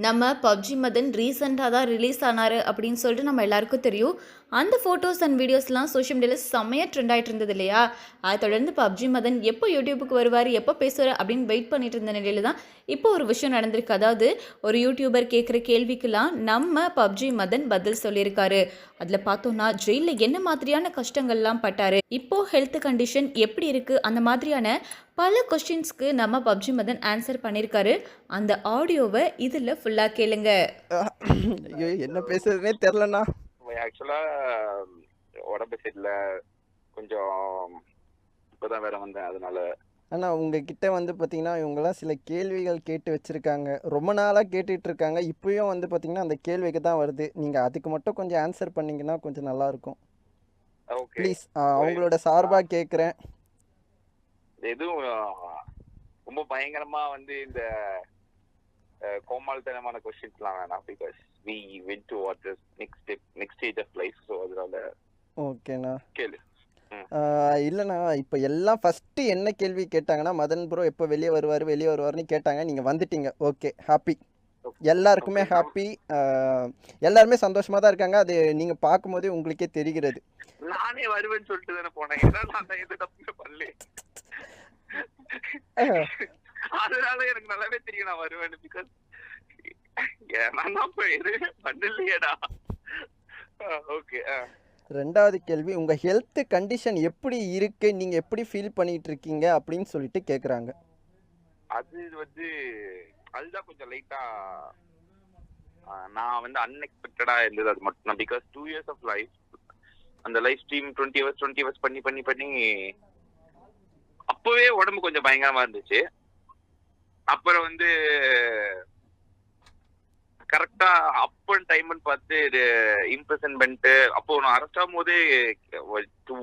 நம்ம பப்ஜி மதன் ரீசெண்டாக தான் ரிலீஸ் ஆனார் அப்படின்னு சொல்லிட்டு நம்ம எல்லாருக்கும் தெரியும். அந்த ஃபோட்டோஸ் அண்ட் வீடியோஸ்லாம் சோஷியல் மீடியாவில் செம்மையாக ட்ரெண்ட் ஆகிட்டு இருந்தது இல்லையா? அதை தொடர்ந்து பப்ஜி மதன் எப்போ யூடியூபுக்கு வருவார், எப்போ பேசுவார் அப்படின்னு வெயிட் பண்ணிட்டு இருந்த நிலையில தான் இப்போ ஒரு விஷயம் நடந்திருக்கு. அதாவது ஒரு யூடியூபர் கேட்குற கேள்விக்கெல்லாம் நம்ம பப்ஜி மதன் பதில் சொல்லியிருக்காரு. அதில் பார்த்தோன்னா ஜெயிலில் என்ன மாதிரியான கஷ்டங்கள்லாம் பட்டார், இப்போ ஹெல்த் கண்டிஷன் எப்படி இருக்குது, அந்த மாதிரியான பல கொஸ்டின்ஸ்க்கு நம்ம பப்ஜி மதன் ஆன்சர் பண்ணியிருக்காரு. அந்த ஆடியோவை இதில் ஃபுல்லாக கேளுங்க. ஐயோ என்ன பேசுறதுனே தெரிலண்ணா. ஆக்சுவலா உடம்பு சரியில்லை, கொஞ்சம் இப்பதான் வேற வந்தேன், அதனால. அண்ணா உங்ககிட்ட வந்து பார்த்தீங்கன்னா இவங்கெல்லாம் சில கேள்விகள் கேட்டு வச்சுருக்காங்க, ரொம்ப நாளாக கேட்டுட்டு இருக்காங்க. இப்பயும் வந்து பார்த்தீங்கன்னா அந்த கேள்விக்கு தான் வருது. நீங்கள் அதுக்கு மட்டும் கொஞ்சம் ஆன்சர் பண்ணீங்கன்னா கொஞ்சம் நல்லாயிருக்கும். ஓகே, ப்ளீஸ் அவங்களோட சார்பாக கேட்குறேன். எதுவும் ரொம்ப பயங்கரமா வந்து இந்த கோமாளித்தனமான கொஸ்டின்ஸ்லாம் வேணாம். Because we went to what is next stage of life. So அதனால ஓகேண்ணா. கேளு. இல்லைண்ணா, இப்போ எல்லாம் ஃபஸ்ட்டு என்ன கேள்வி கேட்டாங்கன்னா, மதன் ப்ரோ எப்போ வெளியே வருவார்னு கேட்டாங்க. நீங்கள் வந்துட்டீங்க, ஓகே, ஹாப்பி. எல்லாருக்குமே ஹாப்பி. எல்லாருமே சந்தோஷமாக தான் இருக்காங்க. அது நீங்கள் பார்க்கும்போதே உங்களுக்கே தெரிகிறது. நானே வருவேன்னு சொல்லிட்டு தானே போனேன், நான் எது தப்புமே பண்ணல. அதனால எனக்கு நல்லாவே தெரியும் நான் வருவேன்னு. பிகாஸ் நான் எது பண்ணலையேடா. ஓகே. ரெண்டாவது கேள்வி, உங்கள் ஹெல்த் கண்டிஷன் எப்படி இருக்கு, நீங்கள் எப்படி ஃபீல் பண்ணிட்டு இருக்கீங்க அப்படின்னு சொல்லிட்டு கேட்குறாங்க. அது வந்து அதுதான் கொஞ்சம் லைட்டா நான் வந்து அன்எக்ஸ்பெக்டடா இருந்தது. அது மட்டும் தான். பிகாஸ் 2 years ஆஃப் லைஃப், அந்த லைஃப் ஸ்ட்ரீம் 20 hours பண்ணி அப்பவே உடம்பு கொஞ்சம் பயங்கரமா இருந்துச்சு. அப்புறம் வந்து கரெக்டா அப் அண்ட் டைம்னு பார்த்து இம்ப்ரெசன்மெண்ட், அப்போ நான் அரெஸ்ட் ஆகும் போதே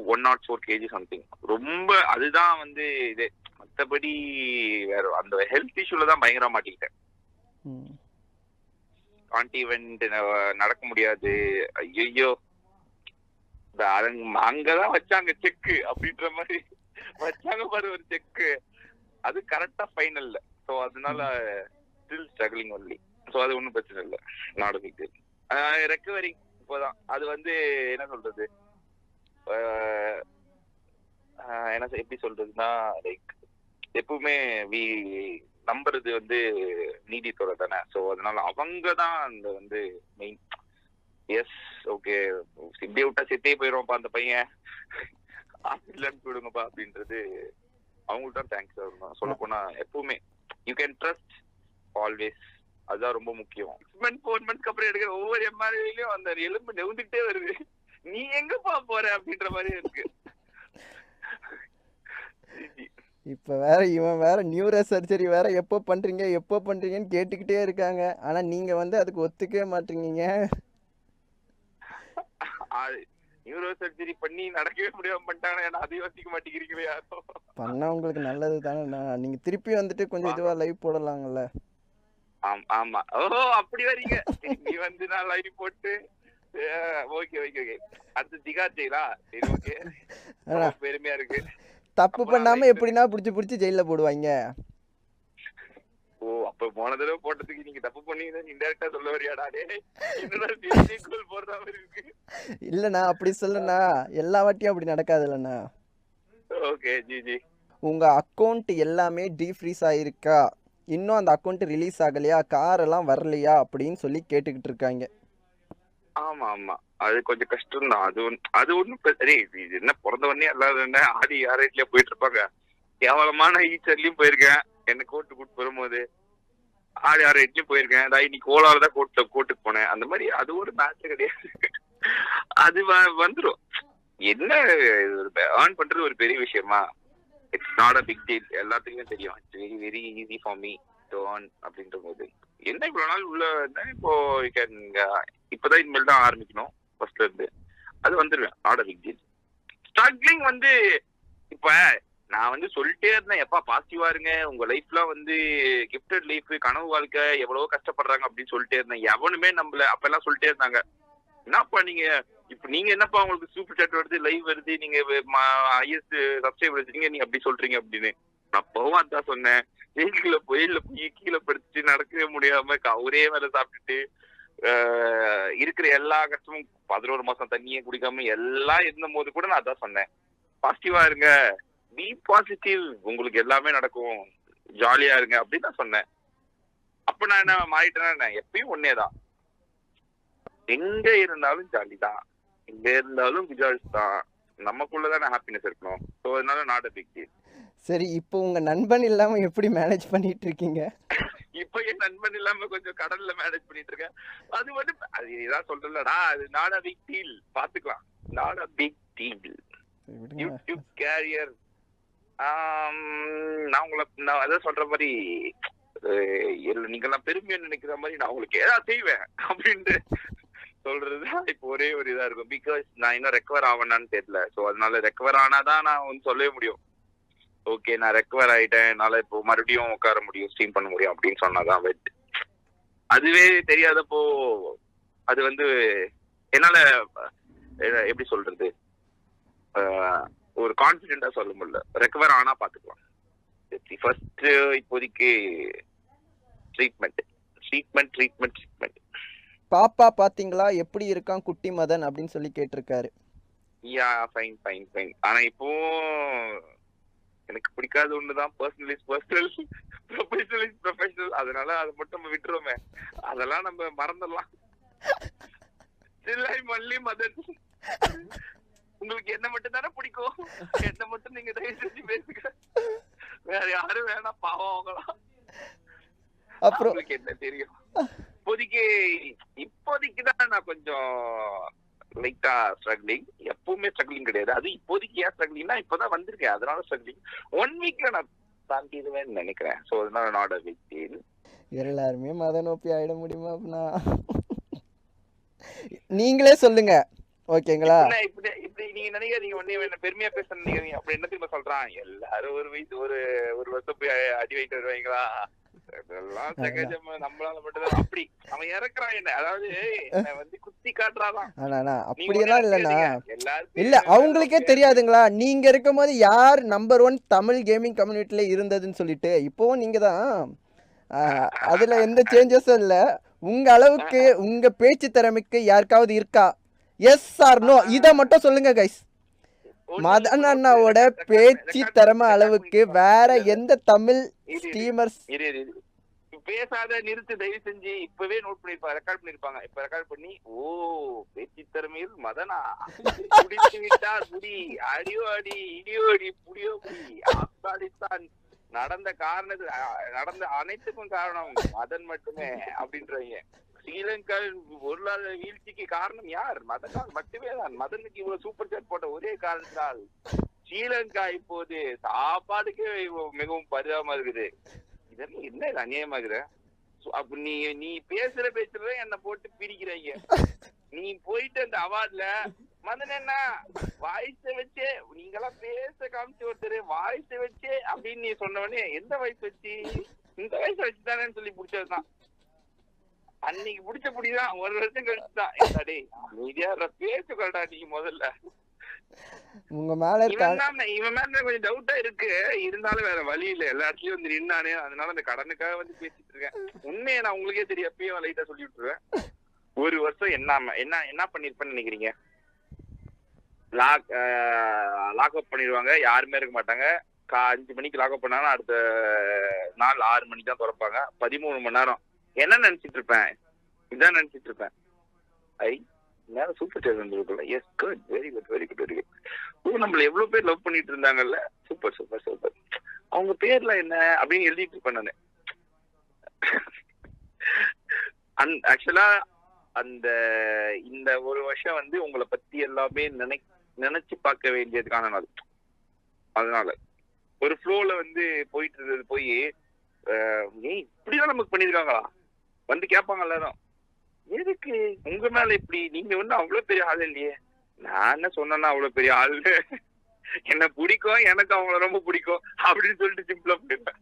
104 kg சம்திங். ரொம்ப அதுதான் வந்து இது. மற்றபடி வேற அந்த ஹெல்த் இஷ்யூல தான் பயங்கரமா மாட்டிக்கிட்டேன். கான்டிவென்ட் நடக்க முடியாது. ஐயோ, அங்கதான் வச்சாங்க செக்கு அப்படின்ற மாதிரி வச்சாங்க பாரு ஒரு செக்கு. அது கரெக்டா ஃபைனல்ல. ஸோ அதனால ஸ்டில் ஸ்ட்ரகிளிங் ஒன்லி. ஸோ அது ஒன்றும் பிரச்சனை இல்லை. Not big deal. ரெக்கவரிங் இப்போதான். அது வந்து என்ன சொல்றது, என்ன எப்படி சொல்றதுன்னா, லைக் எப்பவுமே நம்புறது வந்து நீதித்துறை தானே. ஸோ அதனால அவங்க தான் அந்த வந்து மெயின். எஸ், ஓகே, இப்படியே விட்டா செத்தே போயிடுவோம்ப்பா அந்த பையன், ஹாஸ்பிட்டல் அனுப்பி விடுங்கப்பா அப்படின்றது அவங்கள்ட்ட தேங்க்ஸ் சொல்லணும். சொல்ல போனா எப்பவுமே யூ கேன் ட்ரஸ்ட் ஆல்வேஸ். அதுதான் ரொம்ப முக்கியம். 4 months அப்புறம் எடுக்கிற ஒவ்வொரு எம்ஆர்ஐலயும் அந்த எலும்பு நெவுந்துட்டே வருது. நீ எங்கப்பா போற அப்படின்ற மாதிரி இருக்கு. இப்போ வேற இவன் வேற நியூரோ சர்ஜரி வேற எப்போ பண்றீங்கன்னு கேட்டுக்கிட்டே இருக்காங்க. ஆனா நீங்க வந்து அதுக்கு ஒத்துக்கவே மாட்டீங்க. நியூரோ சர்ஜரி பண்ணி நடக்கவே முடியாம பண்ணிட்டாங்க. அதை யோசிக்க மாட்டேங்கிறீங்களே யாரும். பண்ணா உங்களுக்கு நல்லது தானே. நீங்க திருப்பி வந்துட்டு கொஞ்சம் இதுவா லைவ் போடலாங்கல்ல. ஆமா, ஓஹோ அப்படி வரீங்க. நீ வந்து நான் லைவ் போட்டு ஓகே ஓகே ஓகே அது திகார் ஜெயிலா? சரி, ஓகே, பெருமையா இருக்கு. தப்பு பண்ணாம எப்படின்னா புடிச்சு ஜெயில போடுவாங்க. ஓ, அப்ப போன தடவை போட்டதுக்கு நீங்க தப்பு பண்ணி இன்டைரக்டா சொல்ல வரியாடா? போடுற மாதிரி இருக்கு. இல்லண்ணா, அப்படி சொல்லுண்ணா, எல்லா வாட்டியும் அப்படி நடக்காது இல்லண்ணா. Okay G. உங்க அக்கௌண்ட் எல்லாமே டீஃப்ரீஸ் ஆயிருக்கா, இன்னும் அந்த அக்கௌண்ட் ரிலீஸ் ஆகலையா, கார் எல்லாம் வரலையா அப்படின்னு சொல்லி கேட்டுக்கிட்டு இருக்காங்க. ஆமா ஆமா, அது கொஞ்சம் கஷ்டம் தான். அது ஒண்ணும் சரி. இது என்ன பிறந்தவொடனே எல்லாரும் ஆடி ஆரேட்லயே போயிட்டு இருப்பாங்க. கேவலமான ஈச்சர்லயும் போயிருக்கேன். என்ன கோர்ட்டு கூட்டு வரும்போது ஆடி ஆரேட்லயும் போயிருக்கேன். இன்னைக்கு ஓலால தான் கோர்ட்டுக்கு போனேன். அந்த மாதிரி அது ஒரு மேட்ச் கிடையாது. அது வந்துடும். என்ன ஏர்ன் பண்றது ஒரு பெரிய விஷயமா? It's not a big deal. எல்லாத்துக்குமே தெரியும். It's very very easy for me to earn அப்படின்ற போது என்ன இவ்வளவு நாள் உள்ள இப்போ இப்பதான் இனிமேல் தான் ஆரம்பிக்கணும் ஃபர்ஸ்ட்ல இருந்து. அது வந்துருவேன். Not a big deal. Struggling வந்து இப்ப நான் வந்து சொல்லிட்டே இருந்தேன், எப்பா பாசிட்டிவா இருங்க, உங்க லைஃப்லாம் வந்து கிஃப்டட் லைஃப், கனவு வாழ்க்கை, எவ்வளவோ கஷ்டப்படுறாங்க அப்படின்னு சொல்லிட்டே இருந்தேன். எவனுமே நம்பல. அப்ப எல்லாம் சொல்லிட்டே இருந்தாங்க, என்னப்பா நீங்க இப்ப நீங்க என்னப்பா உங்களுக்கு சூப்பர் சாட் வருது, லைவ் வருது, நீங்க ஹையஸ்ட் சப்ஸ்கிரைபர் வச்சிருக்கீங்க, நீங்க அப்படி சொல்றீங்க அப்படின்னு. அப்பவும் அதான் சொன்னேன், வெயில்ல போய் கீழே படுத்துட்டு நடக்கவே முடியாம ஒரே வேலை சாப்பிட்டுட்டு இருக்கிற எல்லா கஷ்டமும் 11 மாசம் தண்ணியே குடிக்காம எல்லாம் இருந்த போது கூட நான் அதான் சொன்னேன், பாசிட்டிவா இருங்க, பி பாசிட்டிவ், உங்களுக்கு எல்லாமே நடக்கும், ஜாலியா இருங்க அப்படின்னு தான் சொன்னேன். அப்ப நான் என்ன மாறிட்டேன்னா, எப்பயும் ஒன்னேதான், எங்க இருந்தாலும் ஜாலி தான், எங்க இருந்தாலும் குஜாலிஸ் தான், நமக்குள்ளதான ஹாப்பினஸ் இருக்கணும். ஸோ அதனால நாட் அ பிக் டீல். சரி, இப்போ உங்க நண்பன் இல்லாம எப்படி மேனேஜ் பண்ணிட்டு இருக்கீங்க? இப்ப என் நண்பன் இல்லாம கொஞ்சம் கடல்ல மேனேஜ் பண்ணிட்டு இருக்கேன். அது வந்து அது இதான் சொல்றேன்லடா, அது நாட் அ பிக் டீல், பாத்துக்கலாம், not a big deal. YouTube career நான் அதான் சொல்ற மாதிரி நீங்க எல்லாம் பெருமையா நினைக்கிற மாதிரி நான் உங்களுக்கு ஏதாவது செய்வேன் அப்படின்ட்டு சொல்றதுதான் இப்போ ஒரே ஒரு இதா இருக்கும். பிகாஸ் நான் இன்னும் ரெக்கவர் ஆவேனான்னு தெரியல. ஸோ அதனால ரெக்கவர் ஆனாதான் நான் வந்து சொல்லவே முடியும், ஓகே நான் ரெக்கவர் ஆயிட்டேன், என்னால இப்போ மறுபடியும் உட்கார முடியும், ஸ்ட்ரீம் பண்ண முடியும் அப்படின்னு சொன்னாதான். பட் அதுவே தெரியாதப்போ அது வந்து என்னால எப்படி சொல்றது, ஒரு கான்பிடென்டா சொல்ல முடியல. ரெக்கவர் ஆனா பாத்துக்கலாம். ஃபர்ஸ்ட் இப்போதைக்கு ட்ரீட்மெண்ட். பாப்பா பாத்தீங்களா எப்படி இருக்கான் குட்டி மதன் அப்படின்னு சொல்லி கேட்டிருக்காரு. Yeah fine. ஆனா இப்போ எனக்கு பிடிக்காத ஒண்ணுதான், personal is personal, professional is professional. அதனால அதை மட்டும் நம்ம விட்டுருவோமே, அதெல்லாம் நம்ம மறந்துடலாம். சில்லை மல்லி மதன், உங்களுக்கு என்ன மட்டும் தானே பிடிக்கும், என்ன மட்டும் நீங்க தயவு செஞ்சு பேசுங்க, வேற யாரும் வேணாம், பாவம் அவங்களாம். அப்புறம் உங்களுக்கு என்ன தெரியும். இப்போதைக்குதான் நான் கொஞ்சம் லைட்டா ஸ்ட்ரகிளிங். எப்பவுமே ஸ்ட்ரகிளிங் கிடையாது, அது இப்போதைக்கு ஏன் ஸ்ட்ரகிளிங்னா இப்பதான் வந்திருக்கேன், அதனால ஸ்ட்ரகிளிங். 1 வீக்ல நான் தாண்டிடுவேன்னு நினைக்கிறேன். ஸோ அதனால நாட் அ பிக் டீல். எல்லாருமே மதன் ஓப்பி ஆயிட முடியுமா அப்படின்னா? நீங்களே சொல்லுங்க ஓகேங்களா? இப்படி நீங்க நினைக்கிறீங்க, ஒன்னே என்ன பெருமையா பேச நினைக்கிறீங்க, அப்படி என்ன திரும்ப சொல்றான், எல்லாரும் ஒரு வயசு ஒரு வருஷம் போய் அடி வைட்டு வருவாங்களா, அதெல்லாம் சகஜமா, நம்மளால மட்டும்தான். அப்படி அவன் இறக்குறான் என்ன, அதாவது என்ன வந்து குத்தி காட்டுறாதான். அப்படியெல்லாம் இல்லைண்ணா, எல்லாருக்கும் இல்ல அவங்களுக்கே தெரியாதுங்களா நீங்க இருக்கும் போது யார் நம்பர் 1 தமிழ் கேமிங் கம்யூனிட்டில இருந்ததுன்னு சொல்லிட்டு? இப்போவும் நீங்க தான். அதுல எந்த சேஞ்சஸும் இல்ல. உங்க அளவுக்கு உங்க பேச்சு திறமைக்கு யாருக்காவது இருக்கா? எஸ் ஆர் நோ, இத மட்டும் சொல்லுங்க கைஸ். மதன் அண்ணாவோட பேச்சு திறமை அளவுக்கு வேற எந்த தமிழ் ஸ்ட்ரீமர்ஸ் பேசாத நிறுத்து, தயவு செஞ்சு. இப்பவே நோட் பண்ணிருப்பாங்க, ரெக்கார்ட் பண்ணிருப்பாங்க. இப்ப ரெக்கார்ட் பண்ணி, ஓ பேச்சு திறமையில் மதனா குடித்து விட்டார் குடி, அடியோ அடி இடியோ அடி புடியோ புடி, ஆப்கானிஸ்தான் நடந்த அனைத்துக்கும் காரணம் மதன் மட்டுமே அப்படின்றவங்க. ஸ்ரீலங்கா பொருளாதார வீழ்ச்சிக்கு காரணம் யார்? மதனால் மட்டுமே தான். மதனுக்கு இவ்வளவு சூப்பர் சாட் போட்ட ஒரே காரணத்தினால் ஸ்ரீலங்கா இப்போது சாப்பாடுக்கே மிகவும் பரிதாபமா இருக்குது. இதெல்லாம் என்ன இது அநியாயமாகுற? அப்ப நீ பேசுற என்ன போட்டு பிரிக்கிறாங்க. நீ போயிட்டு அந்த அவார்ட்ல மதன் என்ன வாய்ஸ வச்சே, நீங்கெல்லாம் பேச காமிச்சு ஒருத்தர் வாய்ஸ வச்சே அப்படின்னு நீ சொன்னவனே, எந்த வயசு வச்சு? இந்த வயசு வச்சுதானேன்னு சொல்லி பிடிச்சதுதான். அன்னைக்கு பிடிச்ச புடிதான், 1 வருஷம் கழிச்சுதான். மீடியா பேசுகடா நீ முதல்ல. உங்க மேல இவன் மேல கொஞ்சம் டவுட்டா இருக்கு, இருந்தாலும் வேற வழி இல்ல, எல்லா இடத்துலயும் வந்து நின்னானே, அதனால அந்த கடனுக்காக வந்து பேசிட்டு இருக்கேன். உண்மையை நான் உங்களுக்கே தெரியும், அப்பயும் லைட்டா சொல்லி விட்டுருவேன். 1 வருஷம் என்ன பண்ணிருப்பேன்னு நினைக்கிறீங்க? லாக் அப் பண்ணிடுவாங்க, யாருமே இருக்க மாட்டாங்க. 5 மணிக்கு லாக் அப் பண்ணாலும் அடுத்த நாள் 6 மணிக்கு தான் திறப்பாங்க. 13 மணி நேரம் என்ன நினைச்சிட்டு இருப்பேன்? இதான் நினைச்சிட்டு இருப்பேன். நேரம் சூப்பர் சேர் வந்துருக்குல்ல. Yes good, very good. நம்மள எவ்வளவு பேர் லவ் பண்ணிட்டு இருந்தாங்கல்ல, சூப்பர். அவங்க பேர்ல என்ன அப்படின்னு எழுதிட்டு இருப்பேன் நானு. ஆக்சுவலா இந்த 1 வருஷம் வந்து உங்களை பத்தி எல்லாமே நினைச்சு பார்க்க வேண்டியதுக்கான நாள். அதனால ஒரு ஃப்ளோல வந்து போயிட்டு இருந்தது போய் இப்படிதான் நமக்கு பண்ணிருக்காங்களா வந்து கேட்பாங்க எல்லாரும். எதுக்கு உங்க மேல இப்படி? நீங்க வந்து அவ்வளவு பெரிய ஆள் இல்லையே. நான் என்ன சொன்னேன்னா அவ்வளவு பெரிய ஆள், என்ன பிடிக்கும், எனக்கு அவங்கள ரொம்ப பிடிக்கும் அப்படின்னு சொல்லிட்டு சிம்பிளா போயிருப்பேன்.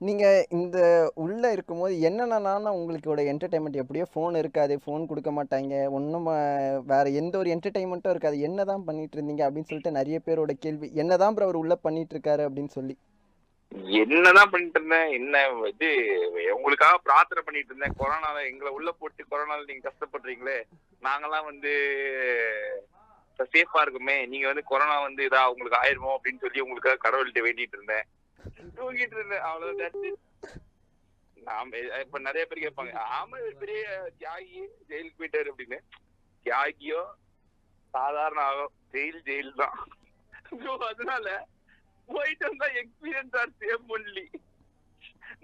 நீங்க இந்த உள்ள இருக்கும்போது என்னென்னா உங்களுக்கோட என்டர்டைன்மெண்ட் எப்படியோ ஃபோன் இருக்காது, ஃபோன் கொடுக்க மாட்டாங்க, ஒன்றும் வேற எந்த ஒரு என்டர்டைன்மெண்ட்டும் இருக்காது. என்னதான் பண்ணிட்டு இருந்தீங்க அப்படின்னு சொல்லிட்டு நிறைய பேரோட கேள்வி, என்னதான் ப்ரோ அவர் உள்ள பண்ணிட்டு இருக்காரு அப்படின்னு சொல்லி. என்னதான் பண்ணிட்டு இருந்தேன், என்ன இது உங்களுக்காக பிரார்த்தனை பண்ணிட்டு இருந்தேன். கொரோனால எங்களை உள்ள போட்டு கொரோனால நீங்க கஷ்டப்படுறீங்களே, நாங்கெல்லாம் சேஃபா இருக்குமே, நீங்க கொரோனா இதா உங்களுக்கு ஆயிருமோ அப்படின்னு சொல்லி உங்களுக்காக கடவுள்கிட்ட வேண்டிட்டு இருந்தேன், தூங்கிட்டு இருந்தேன். அவ்வளவுதான். நாம இப்ப நிறைய பேர் கேட்பாங்க, ஆமா ஒரு பெரிய தியாகி ஜெயிலுக்கு போயிட்டாரு அப்படின்னு. தியாகியோ சாதாரண ஆகும், ஜெயில் தான். அதனால போயிட்டு வந்தா எக்ஸ்பீரியன்ஸ் ஆர் சேம் ஒன்லி.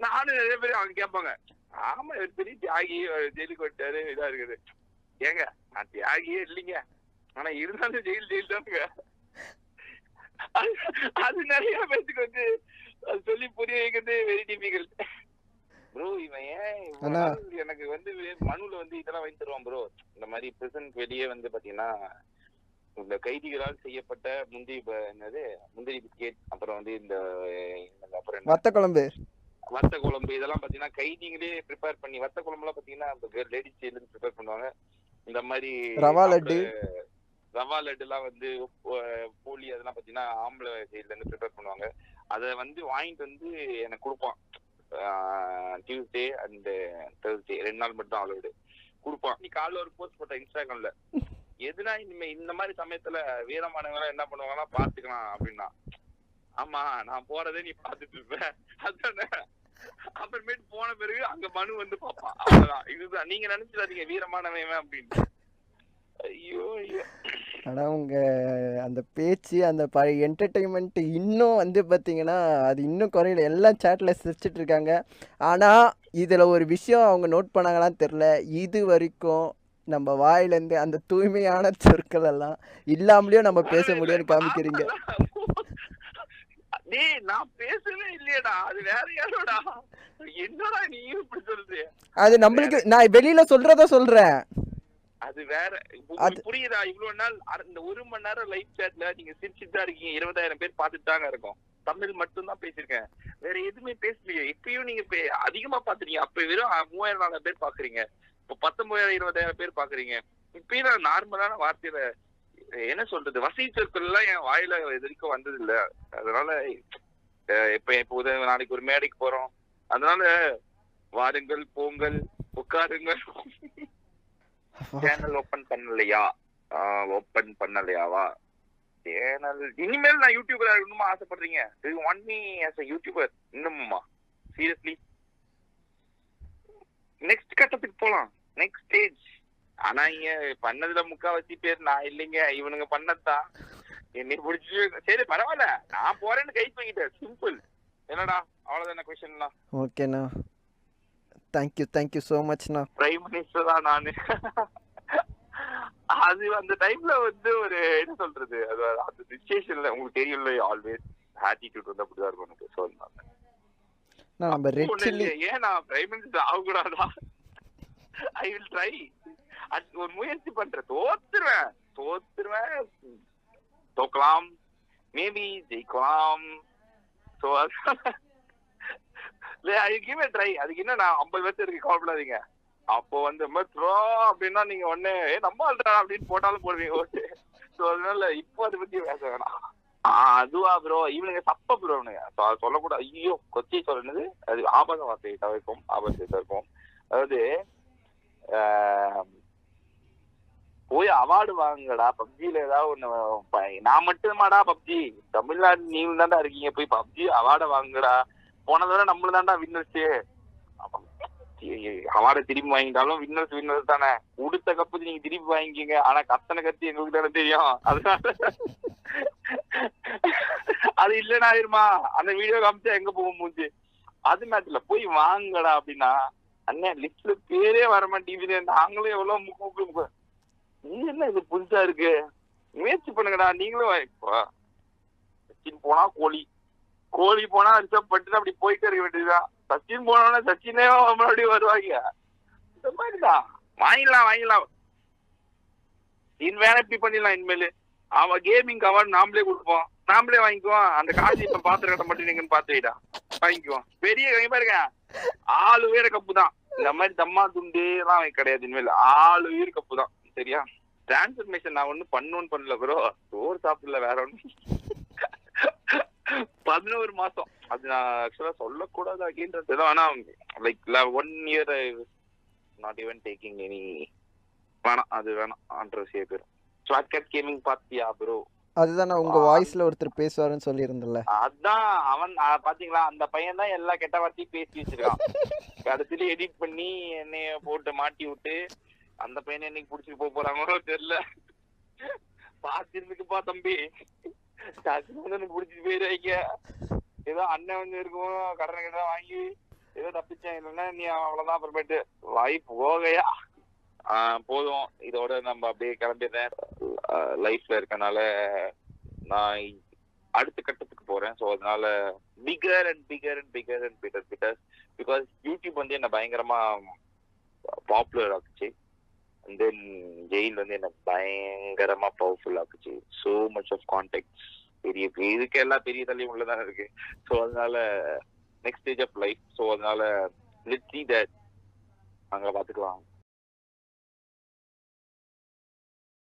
நானும் நிறைய பேர் அவங்க கேட்பாங்க, ஆமா ஒரு பெரிய தியாகி ஜெயிலுக்கு போயிட்டாரு இதா இருக்குது. ஏங்க நான் தியாகியே இல்லைங்க, ஆனா இருந்தாலும் ஜெயில் தானுங்க. அது நிறைய பேருக்கு அது சொல்லி புரிய வைக்கிறது வெரி டிஃபிகல்ட். ப்ரோ இவன் ஏன் எனக்கு மனுல இதெல்லாம் வாங்கி தருவான் ப்ரோ. இந்த மாதிரி பிரிசனுக்கு வெளியே பாத்தீங்கன்னா இந்த கைதிகளால் செய்யப்பட்ட முந்திரி பிஸ்கெட், அப்புறம் இந்த அப்புறம் வத்த குழம்பு இதெல்லாம் பாத்தீங்கன்னா கைதிகளே ப்ரிப்பேர் பண்ணி, வத்த குழம்பு எல்லாம் பாத்தீங்கன்னா லேடிஸ் ஜெயில ப்ரிப்பேர் பண்ணுவாங்க. இந்த மாதிரி ரவா லட்டு எல்லாம் போலி அதெல்லாம் பாத்தீங்கன்னா ஆம்பளை ஜெயில இருந்து ப்ரிப்பேர் பண்ணுவாங்க. அதை வாங்கிட்டு எனக்கு கொடுப்பான். டியூஸ்டே அண்ட் தேர்ஸ்டே 2 நாள் மட்டும் தான் அலோடு கொடுப்பான். நீ காலைல ஒரு போஸ்ட் போட்ட இன்ஸ்டாகிராம்ல, எதுனா இனிமே இந்த மாதிரி சமயத்துல வீரமானவங்க என்ன பண்ணுவாங்கன்னா பாத்துக்கலாம் அப்படின்னா. ஆமா நான் போறதே நீ பாத்துட்டு இருப்ப அதானே. அப்புறமேட்டு போன பிறகு அங்க மனு பாப்பான். அவ்வளவுதான். இதுதான் நீங்க நினைச்சிடாதீங்க வீரமானவன் அப்படின்னு. ஐயோ ஐயோ. ஆனா உங்க அந்த பேச்சு அந்த பழைய என்டர்டெயின்மெண்ட் இன்னும் பாத்தீங்கன்னா அது இன்னும் குறையில. எல்லாம் சேட்ல சிரிச்சிட்டு இருக்காங்க. ஆனா இதுல ஒரு விஷயம் அவங்க நோட் பண்ணாங்களான்னு தெரியல, இது வரைக்கும் நம்ம வாயிலேருந்து அந்த தூய்மையான சொற்கள் எல்லாம் இல்லாமலேயும் நம்ம பேச முடியும்னு காமிக்கிறீங்க. நான் பேசவே இல்லையடா, அது வேற யாரோடா. என்னடா நீ இப்படி சொல்ற? அது நம்மளுக்கு நான் வெளியில சொல்றத சொல்றேன், அது வேற. புரியுதா? இவ்வளவு நாள் இந்த 1 மணி நேரம் லைவ் சாட்ல நீங்க சிரிச்சுட்டு தான் இருக்கீங்க. 20,000 பேர் பார்த்துட்டு தாங்க இருக்கோம். தமிழ் மட்டும் தான் பேசிருக்கேன், வேற எதுவுமே பேசலையே. இப்பயும் நீங்க அதிகமா பாத்துறீங்க. அப்ப வெறும் 3000-4000 பேர் பாக்குறீங்க, இப்ப 19,000-20,000 பேர் பாக்குறீங்க. இப்பயும் நான் நார்மலான வார்த்தையில என்ன சொல்றது, வசதி சொற்கள் எல்லாம் என் வாயில இது வரைக்கும் வந்தது இல்ல. அதனால இப்ப நாளைக்கு ஒரு மேடைக்கு போறோம், அதனால வாருங்கள் போங்கள் உட்காருங்கள். சேனல் ஓபன் பண்ணலையாவா சேனல்? இனிமேல் நான் யூடியூபரா இருக்கணுமா ஆசைப்படுறீங்க? Do you want me as a YouTuber? இன்னுமா சீரியஸ்லி? நெக்ஸ்ட் கட்டத்துக்கு போலாம், நெக்ஸ்ட் ஸ்டேஜ். ஆனா இங்க பண்ணதுல முக்காவாசி பேர் நான் இல்லைங்க, இவனுங்க பண்ணதான் என்னை பிடிச்சி. சரி பரவாயில்ல, நான் போறேன்னு கை தூக்கிட்டேன், சிம்பிள். என்னடா அவ்வளவுதான கொஸ்டின்லாம்? ஓகேண்ணா, தேங்க்யூ சோ மச்ண்ணா. பிரைம் மினிஸ்டர் தான் நானு. அது அந்த டைம்ல ஒரு என்ன சொல்றது, அது அந்த சிச்சுவேஷன்ல உங்களுக்கு தெரியும்ல, ஆல்வேஸ் ஆட்டிடியூட் அப்படிதான் இருக்கும் எனக்கு. ஸோ ஏன் நான் பிரைம் மினிஸ்டர் ஆகக்கூடாதா? I will try. ஒரு முயற்சி பண்றேன், தோத்துருவேன், தோக்கலாம், மேபி ஜெயிக்கலாம். ஸோ அதுக்கு ட்ரை. அதுக்கு என்ன, நான் 50 வருஷம் இருக்கு, கவலைப்படாதீங்க. அப்போ த்ரோ அப்படின்னா நீங்க உடனே நம்ம ஆள்றா அப்படின்னு போட்டாலும் போடுவீங்க ஓட்டு. ஸோ அதனால இப்போ அதை பத்தி பேச வேணாம். அதுவா ப்ரோ, இவனுங்க தப்ப ப்ரோ, இவனுங்க சொல்லக்கூடாது. ஐயோ கொச்சி சொல்றது அது ஆபாச வார்த்தையை தவிர்க்கும், ஆபாசத்தை தவிர்க்கும். அதாவது போய் அவார்டு வாங்கடா பப்ஜில ஏதாவது ஒண்ணு. நான் மட்டுமாடா பப்ஜி, தமிழ்நாடு நீங்க தான்டா இருக்கீங்க, போய் பப்ஜி அவார்டை வாங்குடா. போன தடவை நம்மள தான்டா வின்னர்ஸ். அவார்டை திரும்பி வாங்கிட்டாலும் வின்னர்ஸ் தானே. உடுத்த கப்பு நீங்க திரும்பி வாங்கிக்கீங்க, ஆனா கத்தனை கத்தி எங்களுக்கு தானே தெரியும். அதனால அது இல்லைன்னா ஆயிருமா, அந்த வீடியோ காமிச்சா எங்க போக மூச்சு. அது மேட்ச்ல போய் வாங்கடா அப்படின்னா, அண்ணன் லிஸ்ட்ல பேரே வர மாட்டேங்குது, நாங்களும் எவ்வளவு முக்கு நீ என்ன இது புதுசா இருக்கு, முயற்சி பண்ணுங்கடா நீங்களும். சச்சின் போனா கோலி போனா ரிசர்வ் பண்ணிட்டு அப்படி போயிட்டே இருக்க வேண்டியதுதான். சச்சின் போனோம்னா சச்சினே மறுபடியும் வருவாங்க. இந்த மாதிரிதான் வாங்கிடலாம். வேலை எப்படி பண்ணிடலாம் இனிமேல். அவன் கேமிங் அவார்டு நாமளே கொடுப்போம், நாமளே வாங்கிக்குவோம். அந்த காசு இப்ப பாத்திர கட்ட மட்டும் நீங்கன்னு பாத்து வைடா, வாங்கிக்குவோம். பெரிய பாருங்க, 6 உயர கப்பு தான். இந்த மாதிரி தம்மா துண்டு எல்லாம் கிடையாது இனிமேல், 6 உயிர் கப்பு தான். சரியா? டிரான்ஸ்ஃபர்மேஷன் நான் ஒண்ணு பண்ணல ப்ரோ, சோறு சாப்பிடல, வேற ஒண்ணு. 11 மாசம். அது நான் ஆக்சுவலா சொல்லக்கூடாது அப்படின்றது. ஆனா like 1 year not even taking any. வேணாம், அது வேணாம், கான்ட்ரவர்சியா போயிடும். ஸ்வாட் கேட் கேமிங் பாத்தியா ப்ரோ? அதுதான் உங்க வாய்ஸ்ல ஒருத்தர் பேசுவாருன்னு சொல்லியிருந்தல. அதான் அவன் பாத்தீங்களா, அந்த பையன் தான் எல்லா கெட்ட வார்த்தையும் பேசி வச்சிருக்கான். கடைசியில எடிட் பண்ணி என்னைய போட்டு மாட்டி விட்டு அந்த பையனை என்னைக்கு புடிச்சிட்டு போறாங்களோ தெரியல. பாத்துருக்குப்பா தம்பி, எனக்கு புடிச்சிட்டு போயிருவாங்க. ஏதோ அண்ணன் வந்து இருக்கும் கடனை கடை வாங்கி ஏதோ தப்பிச்சேன், இல்லைன்னா நீ அவ்வளவுதான். அப்புறமேட்டு லைஃப் போகையா போதும், இதோட நம்ம அப்படியே கிளம்பிடுறேன். லைஃப்ல இருக்கனால நான் அடுத்த கட்டத்துக்கு போறேன். ஸோ அதனால figure and figure and figure and figure because YouTube வந்து என்ன பயங்கரமா பாப்புலர் ஆக்குச்சு. அண்ட் தென் ஜெயில் வந்து என்ன பயங்கரமா பவர்ஃபுல் ஆக்குச்சு. ஸோ மச் ஆஃப் கான்டாக்ட்ஸ், பெரிய இதுக்கு எல்லாம் பெரிய தள்ளியும் உள்ளதானே இருக்கு. ஸோ அதனால next stage of life. So அதனால லெட்ஸ் சீ தட், அங்க பாத்துக்கலாம்.